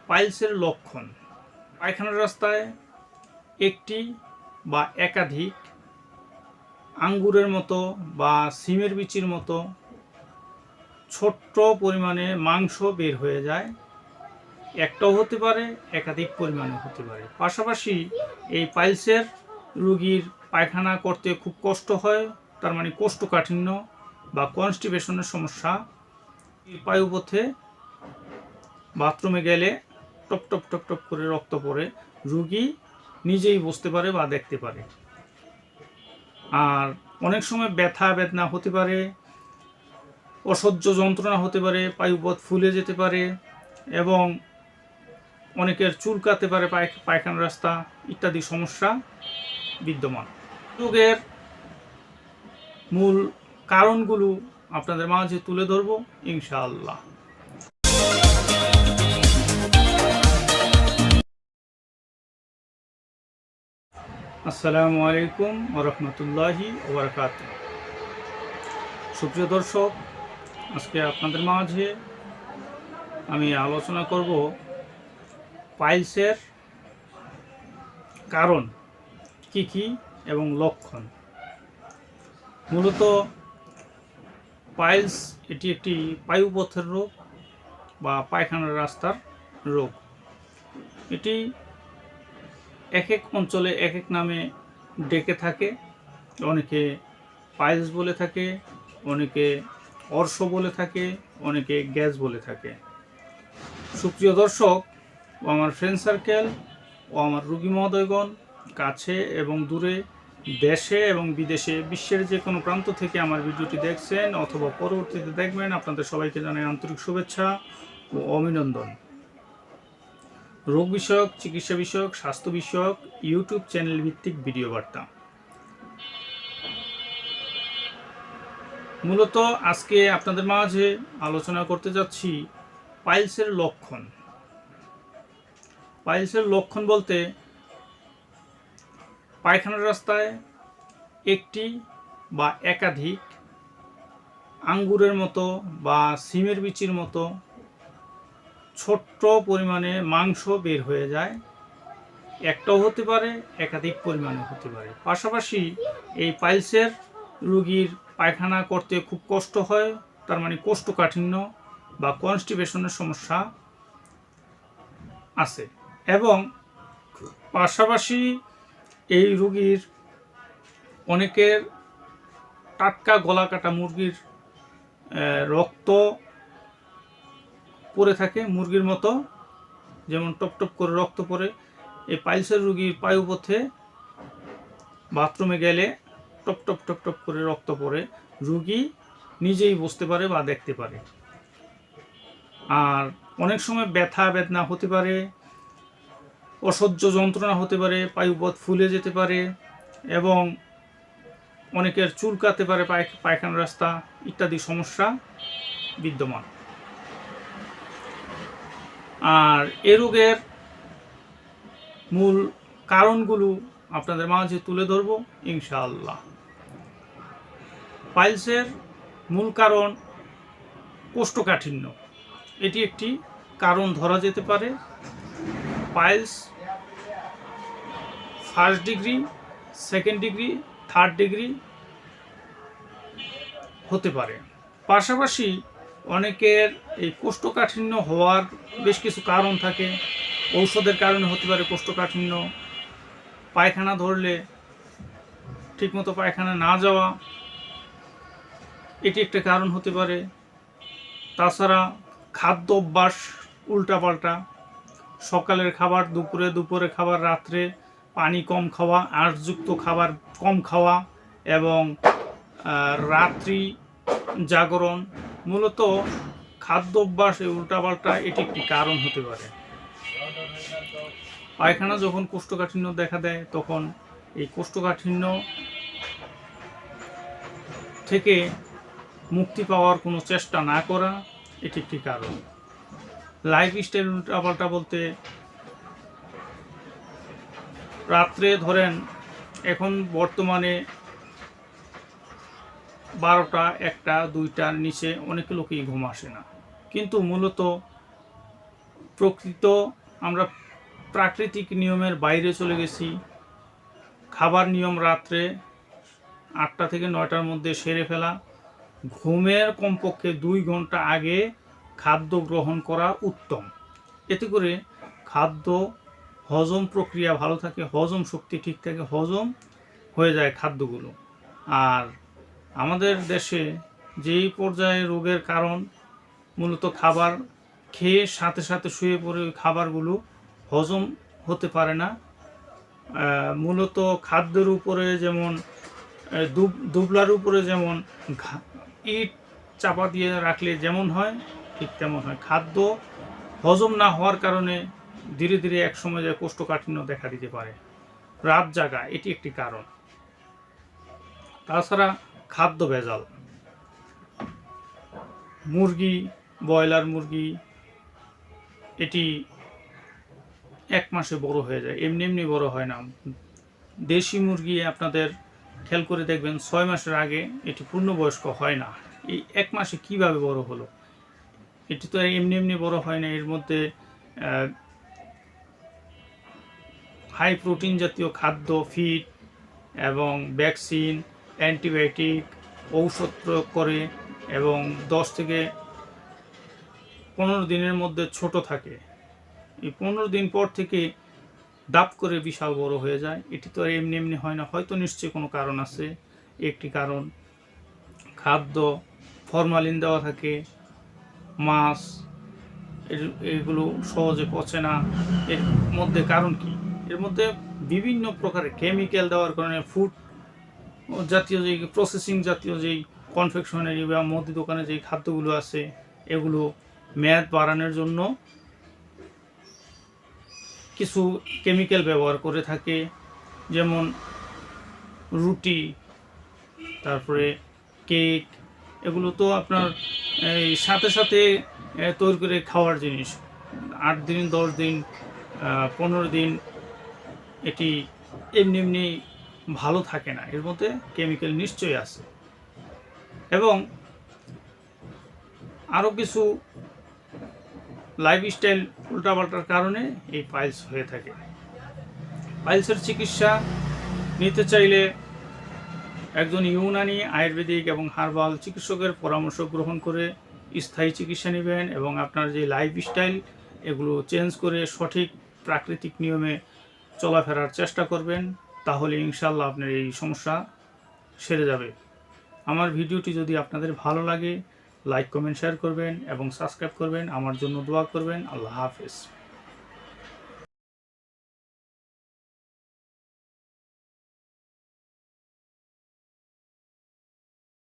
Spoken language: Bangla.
পাইলসের লক্ষণ। পায়খানার রাস্তায় একটি বা একাধিক আঙ্গুরের মতো বা সিমের বিচির মতো ছোট্ট পরিমাণে মাংস বের হয়ে যায়। একটাও হতে পারে, একাধিক পরিমাণে হতে পারে। পাশাপাশি এই পাইলসের রোগীর পায়খানা করতে খুব কষ্ট হয়, তার মানে কোষ্ঠকাঠিন্য বা কনস্টিপেশনের সমস্যা। পায়ুপথে বাথরুমে গেলে টপ টপ টপ টপ করে রক্ত পড়ে, রোগী নিজেই বুঝতে পারে বা দেখতে পারে। আর অনেক সময় ব্যথা বেদনা হতে পারে, অসহ্য যন্ত্রণা হতে পারে, পায়ুপথ ফুলে যেতে পারে এবং অনেকের চুলকাতে পারে পায়খানা রাস্তা ইত্যাদি সমস্যা বিদ্যমান। রোগের মূল কারণগুলো আপনাদের মাঝে তুলে ধরব ইনশাআল্লাহ। আসসালামু আলাইকুম ওয়া রাহমাতুল্লাহি ওয়া বারাকাতুহু। সুপ্রিয় দর্শক, আজকে আপনাদের মাঝে আমি আলোচনা করব পাইলসের কারণ কি কি এবং লক্ষণ। মূলত পাইলস এটি একটি পায়ুপথের রোগ বা পায়খানার রাস্তার রোগ। এটি এক এক অঞ্চলে এক এক নামে ডেকে থাকে। অনেকে পাইলস বলে থাকে, অনেকে অর্শ বলে থাকে, অনেকে গ্যাস বলে থাকে। সুপ্রিয় দর্শক ও আমার ফ্রেন্ড সার্কেল ও আমার রোগী মহোদয়গণ, কাছে এবং দূরে, দেশে এবং বিদেশে, বিশ্বের যে কোনো প্রান্ত থেকে আমার ভিডিওটি দেখছেন অথবা পরবর্তীতে দেখবেন, আপনাদের সবাইকে জানাই আন্তরিক শুভেচ্ছা ও অভিনন্দন। রোগ বিষয়ক, চিকিৎসা বিষয়ক, স্বাস্থ্য বিষয়ক ইউটিউব চ্যানেল ভিত্তিক ভিডিও বার্তা। মূলত আজকে আপনাদের মাঝে আলোচনা করতে যাচ্ছি পাইলসের লক্ষণ। পাইলসের লক্ষণ বলতে পায়খানার রাস্তায় একটি বা একাধিক আঙ্গুরের মতো বা সিমের বিচির মতো ছোট্ট পরিমাণে মাংস বের হয়ে যায়। একটাও হতে পারে, একাধিক পরিমাণে হতে পারে। পাশাপাশি এই পাইলসের রোগীর পায়খানা করতে খুব কষ্ট হয়, তার মানে কোষ্ঠকাঠিন্য বা কনস্টিপেশনের সমস্যা আছে। এবং পাশাপাশি এই রোগীর অনেকের টাটকা গলা কাটা মুরগির রক্ত পড়ে থাকে, মুরগির মতো যেমন টপ টপ করে রক্ত পড়ে। এই পাইলসের রোগীর পায়ুপথে বাথরুমে গেলে টপ টপ টপ টপ করে রক্ত পড়ে, রোগী নিজেই বুঝতে পারে বা দেখতে পারে। আর অনেক সময় ব্যথা বেদনা হতে পারে, অসহ্য যন্ত্রণা হতে পারে, পায়ুপথ ফুলে যেতে পারে এবং অনেকের চুলকাতে পারে পায়খানা রাস্তা ইত্যাদি সমস্যা বিদ্যমান। আর এ রোগের মূল কারণগুলো আপনাদের মাঝে তুলে ধরব ইনশাআল্লাহ। পাইলসের মূল কারণ কোষ্ঠকাঠিন্য, এটি একটি কারণ ধরা যেতে পারে। Piles first degree, second degree, third degree হতে পারে। পাশাপাশি অনেকের এই কোষ্ঠকাঠিন্য হওয়ার বেশ কিছু কারণ থাকে। ঔষধের কারণে হতে পারে কোষ্ঠকাঠিন্য, পায়খানা ধরলে ঠিকমতো পায়খানা না যাওয়া, এটি একটা কারণ হতে পারে। তাছাড়া খাদ্য অভ্যাস উল্টাপাল্টা, সকালের খাবার দুপুরে, দুপুরে খাবার রাত্রে, পানি কম খাওয়া, আঁশযুক্ত খাবার কম খাওয়া এবং রাত্রি জাগরণ, মূলত খাদ্য অভ্যাস উল্টাপাল্টা এটি একটি কারণ হতে পারে। পায়খানা যখন কোষ্ঠকাঠিন্য দেখা দেয়, তখন এই কোষ্ঠকাঠিন্য থেকে মুক্তি পাওয়ার কোনো চেষ্টা না করা এটি একটি কারণ। লাইফস্টাইল উল্টাপাল্টা বলতে রাত্রে ধরেন এখন বর্তমানে 12টা, 1টা, 2টার নিচে অনেক লোকই ঘুম আসে না, কিন্তু মূলত আমরা প্রাকৃতিক নিয়মের বাইরে চলে গেছি। খাবার নিয়ম রাত্রে 8টা থেকে 9টার মধ্যে সেরে ফেলা, ঘুমের কমপক্ষে 2 ঘন্টা আগে খাদ্য গ্রহণ করা উত্তম। এতে করে খাদ্য হজম প্রক্রিয়া ভালো থাকে, হজম শক্তি ঠিক থাকে, হজম হয়ে যায় খাদ্যগুলো। আর আমাদের দেশে যেই পর্যায়ে রোগের কারণ, মূলত খাবার খেয়ে সাথে সাথে শুয়ে পড়ে ওই খাবারগুলো হজম হতে পারে না। মূলত খাদ্যের উপরে যেমন দুবলার উপরে যেমন ইট চাপা দিয়ে রাখলে যেমন হয় ঠিক তেমন হয়। খাদ্য হজম না হওয়ার কারণে ধীরে ধীরে এক সময় যায় কোষ্ঠকাঠিন্য দেখা দিতে পারে। রাত জাগা এটি একটি কারণ। তাছাড়া খাদ্য ভেজাল, মুরগি, ব্রয়লার মুরগি এটি 1 মাসে বড় হয়ে যায়, এমনি এমনি বড় হয় না। দেশি মুরগি আপনাদের খেয়াল করে দেখবেন 6 মাসের আগে এটি পূর্ণবয়স্ক হয় না। এই 1 মাসে কিভাবে বড় হলো? এটি তো এমনি এমনি বড় হয় না। এর মধ্যে হাই প্রোটিন জাতীয় খাদ্য, ফিড এবং ভ্যাকসিন, অ্যান্টিবায়োটিক, ঔষধ প্রয়োগ করে এবং 10 থেকে 15 দিনের মধ্যে ছোট থাকে। এই 15 দিন পর থেকে দাপ করে বিশাল বড় হয়ে যায়। এটি তো এমনি এমনি হয় না, হয়তো নিশ্চয়ই কোনো কারণ আছে। একটি কারণ খাদ্য ফরমালিন দেওয়া থাকে, মাছ এগুলো সহজে পচে না। এর মধ্যে কারণ কি? এর মধ্যে বিভিন্ন প্রকারের কেমিক্যাল দেওয়ার কারণে ফুড জাতীয় যেই প্রসেসিং জাতীয় যেই কনফেকশনারি বা মুদি দোকানে যেই খাদ্যগুলো আছে এগুলো মেয়াদ বাড়ানোর জন্য কিছু কেমিক্যাল ব্যবহার করে থাকে। যেমন রুটি, তারপরে কেক, এগুলো তো আপনার এই সাথে সাথে তৈরি করে খাওয়ার জিনিস। 8 দিন, 10 দিন, 15 দিন এটি এমনি এমনি ভালো থাকে না। এর মধ্যে কেমিক্যাল নিশ্চয়ই আছে। এবং আরও কিছু লাইফস্টাইল উল্টাপাল্টার কারণে এই পাইলস হয়ে থাকে। পাইলসের চিকিৎসা নিতে চাইলে একজন ইউনানি, আয়ুর্বেদিক এবং হার্বাল চিকিৎসকের পরামর্শ গ্রহণ করে স্থায়ী চিকিৎসা নেবেন এবং আপনার যে লাইফস্টাইল এগুলো চেঞ্জ করে সঠিক প্রাকৃতিক নিয়মে চলাফেরার চেষ্টা করবেন। তাহলে ইনশাল্লাহ আপনার এই সমস্যা সেরে যাবে। আমার ভিডিওটি যদি আপনাদের ভালো লাগে, লাইক, কমেন্ট, শেয়ার করবেন এবং সাবস্ক্রাইব করবেন। আমার জন্য দোয়া করবেন। আল্লাহ হাফেজ।